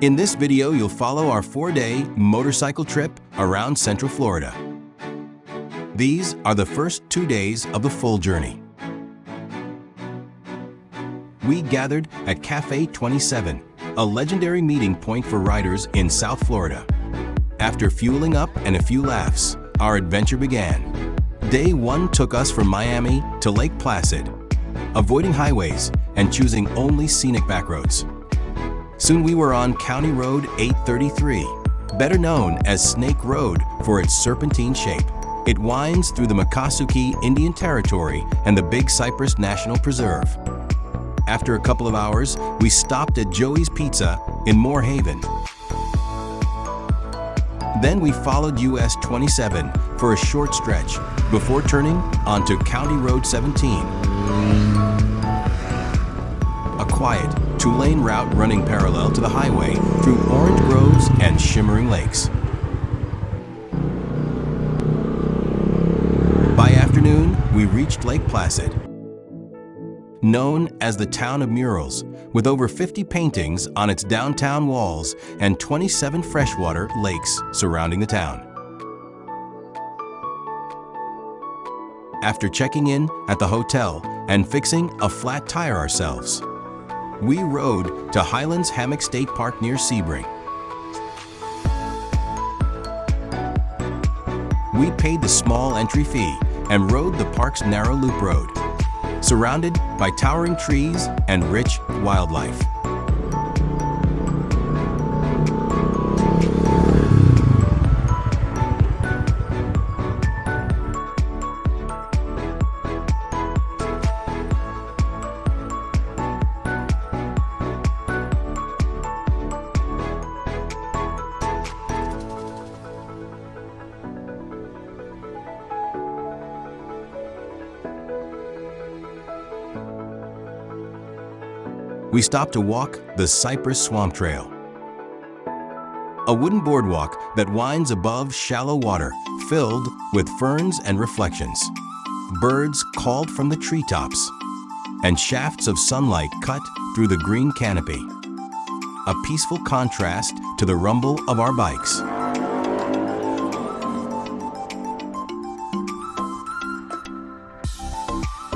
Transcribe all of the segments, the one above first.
In this video, you'll follow our 4-day motorcycle trip around Central Florida. These are the first 2 days of the full journey. We gathered at Café 27, a legendary meeting point for riders in South Florida. After fueling up and a few laughs, our adventure began. Day 1 took us from Miami to Lake Placid, avoiding highways and choosing only scenic backroads. Soon we were on County Road 833, better known as Snake Road for its serpentine shape. It winds through the Miccosukee Indian Territory and the Big Cypress National Preserve. After a couple of hours, we stopped at Joey's Pizza in Moore Haven. Then we followed US 27 for a short stretch before turning onto County Road 17. A quiet, 2-lane route running parallel to the highway through orange groves and shimmering lakes. By afternoon, we reached Lake Placid, known as the Town of Murals, with over 50 paintings on its downtown walls and 27 freshwater lakes surrounding the town. After checking in at the hotel and fixing a flat tire ourselves, we rode to Highlands Hammock State Park near Sebring. We paid the small entry fee and rode the park's narrow loop road, surrounded by towering trees and rich wildlife. We stopped to walk the Cypress Swamp Trail, a wooden boardwalk that winds above shallow water filled with ferns and reflections. Birds called from the treetops, and shafts of sunlight cut through the green canopy, a peaceful contrast to the rumble of our bikes.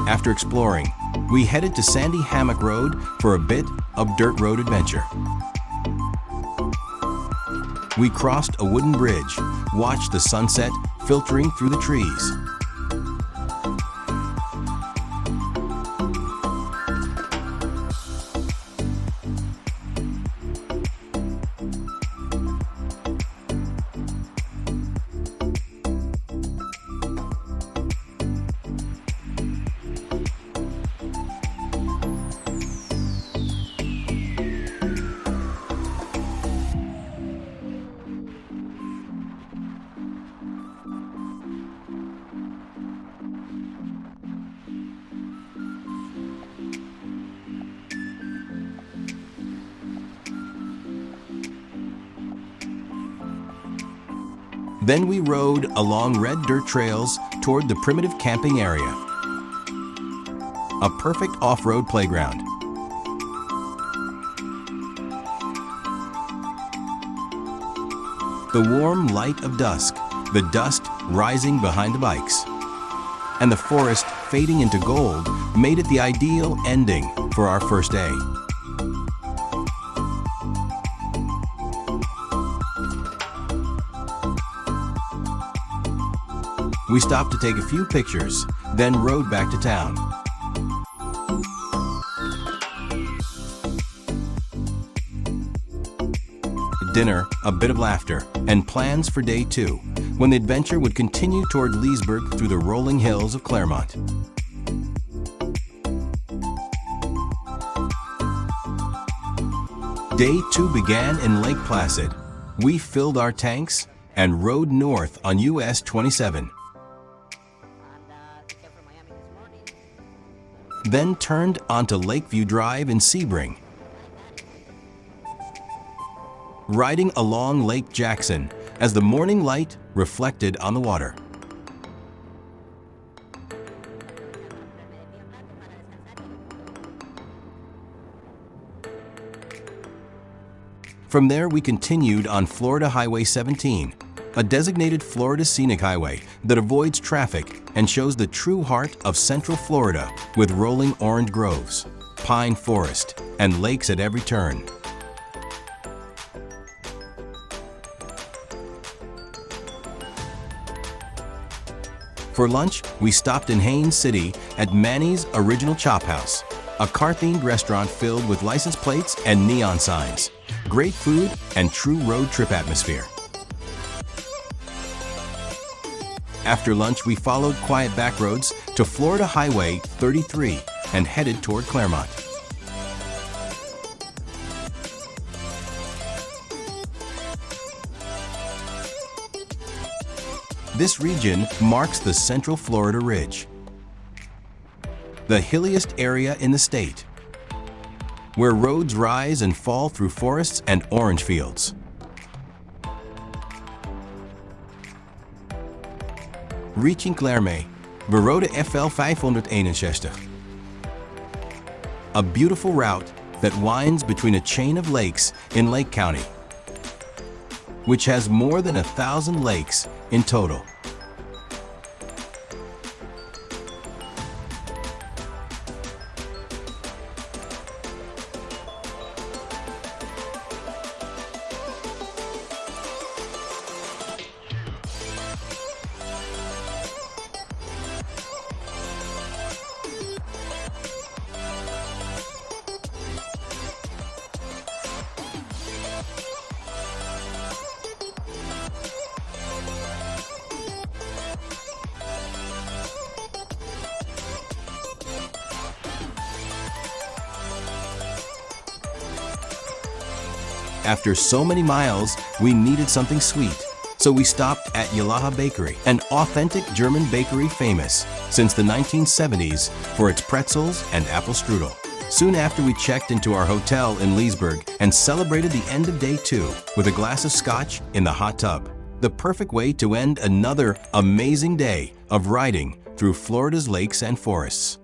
After exploring, we headed to Sandy Hammock Road for a bit of dirt road adventure. We crossed a wooden bridge, watched the sunset filtering through the trees. Then we rode along red dirt trails toward the primitive camping area, a perfect off-road playground. The warm light of dusk, the dust rising behind the bikes, and the forest fading into gold made it the ideal ending for our first day. We stopped to take a few pictures, then rode back to town. Dinner, a bit of laughter, and plans for day 2, when the adventure would continue toward Leesburg through the rolling hills of Clermont. Day 2 began in Lake Placid. We filled our tanks and rode north on US 27. Then turned onto Lakeview Drive in Sebring, riding along Lake Jackson as the morning light reflected on the water. From there, we continued on Florida Highway 17, a designated Florida Scenic Highway that avoids traffic and shows the true heart of Central Florida with rolling orange groves, pine forest, and lakes at every turn. For lunch, we stopped in Haines City at Manny's Original Chop House, a car-themed restaurant filled with license plates and neon signs, great food, and true road trip atmosphere. After lunch, we followed quiet back roads to Florida Highway 33 and headed toward Clermont. This region marks the Central Florida Ridge, the hilliest area in the state, where roads rise and fall through forests and orange fields. Reaching Clermont, we rode FL 561, a beautiful route that winds between a chain of lakes in Lake County, which has more than 1,000 lakes in total. After so many miles, we needed something sweet, so we stopped at Yalaha Bakery, an authentic German bakery famous since the 1970s for its pretzels and apple strudel. Soon after, we checked into our hotel in Leesburg and celebrated the end of day 2 with a glass of scotch in the hot tub. The perfect way to end another amazing day of riding through Florida's lakes and forests.